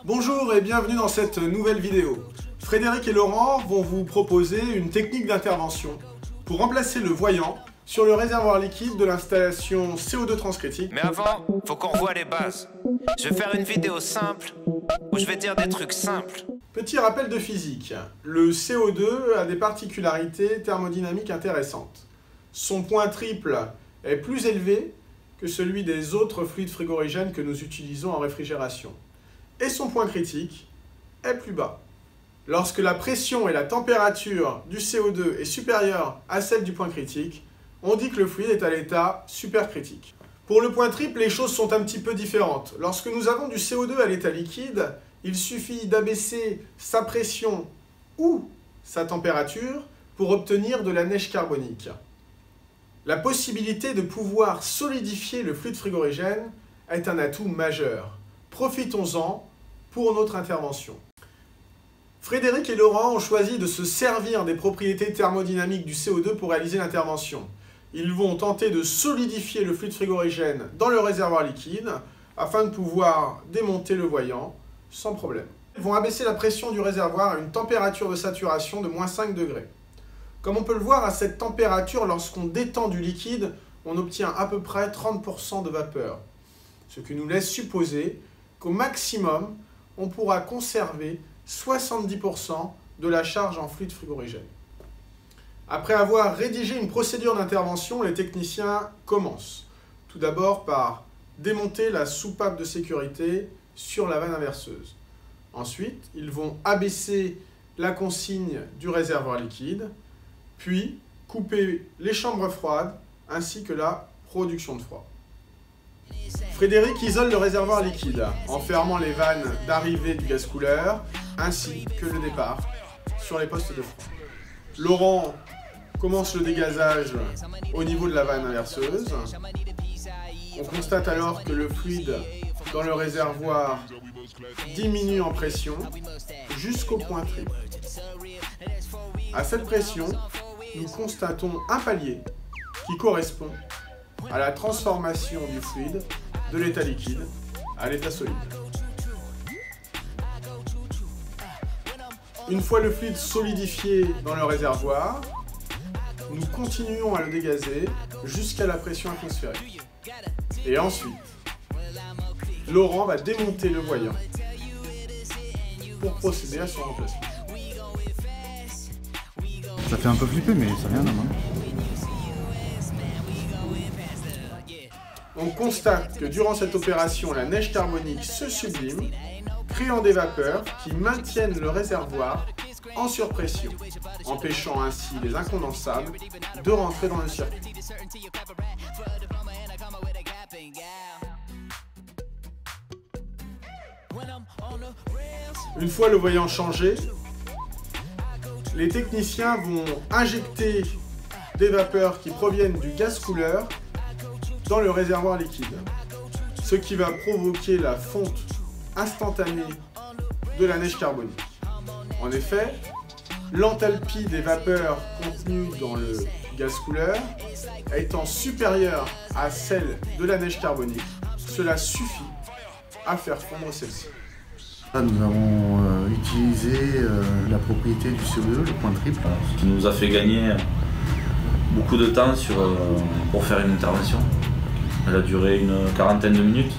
Bonjour et bienvenue dans cette nouvelle vidéo. Frédéric et Laurent vont vous proposer une technique d'intervention pour remplacer le voyant sur le réservoir liquide de l'installation CO2 transcritique. Mais avant, faut qu'on revoie les bases. Je vais faire une vidéo simple où je vais dire des trucs simples. Petit rappel de physique, le CO2 a des particularités thermodynamiques intéressantes. Son point triple est plus élevé que celui des autres fluides frigorigènes que nous utilisons en réfrigération. Et son point critique est plus bas. Lorsque la pression et la température du CO2 est supérieure à celle du point critique, on dit que le fluide est à l'état supercritique. Pour le point triple, les choses sont un petit peu différentes. Lorsque nous avons du CO2 à l'état liquide, il suffit d'abaisser sa pression ou sa température pour obtenir de la neige carbonique. La possibilité de pouvoir solidifier le fluide frigorigène est un atout majeur. Profitons-en pour notre intervention. Frédéric et Laurent ont choisi de se servir des propriétés thermodynamiques du CO2 pour réaliser l'intervention. Ils vont tenter de solidifier le fluide frigorigène dans le réservoir liquide afin de pouvoir démonter le voyant sans problème. Ils vont abaisser la pression du réservoir à une température de saturation de -5 degrés. Comme on peut le voir, à cette température, lorsqu'on détend du liquide, on obtient à peu près 30% de vapeur, ce qui nous laisse supposer qu'au maximum, on pourra conserver 70% de la charge en fluide frigorigène. Après avoir rédigé une procédure d'intervention, les techniciens commencent. Tout d'abord par démonter la soupape de sécurité sur la vanne inverseuse. Ensuite, ils vont abaisser la consigne du réservoir liquide, puis couper les chambres froides ainsi que la production de froid. Frédéric isole le réservoir liquide en fermant les vannes d'arrivée du gaz couleur ainsi que le départ sur les postes de froid. Laurent commence le dégazage au niveau de la vanne inverseuse. On constate alors que le fluide dans le réservoir diminue en pression jusqu'au point triple. À cette pression, nous constatons un palier qui correspond à la transformation du fluide de l'état liquide à l'état solide. Une fois le fluide solidifié dans le réservoir, nous continuons à le dégazer jusqu'à la pression atmosphérique. Et ensuite, Laurent va démonter le voyant pour procéder à son remplacement. Ça fait un peu flipper, mais ça vient d'un moment. On constate que durant cette opération, la neige carbonique se sublime, créant des vapeurs qui maintiennent le réservoir en surpression, empêchant ainsi les incondensables de rentrer dans le circuit. Une fois le voyant changé, les techniciens vont injecter des vapeurs qui proviennent du gaz couleur dans le réservoir liquide, ce qui va provoquer la fonte instantanée de la neige carbonique. En effet, l'enthalpie des vapeurs contenues dans le gaz couleur étant supérieure à celle de la neige carbonique, cela suffit à faire fondre celle-ci. Nous avons utilisé la propriété du CO2, le point triple. Ce qui nous a fait gagner beaucoup de temps pour faire une intervention. Elle a duré une quarantaine de minutes.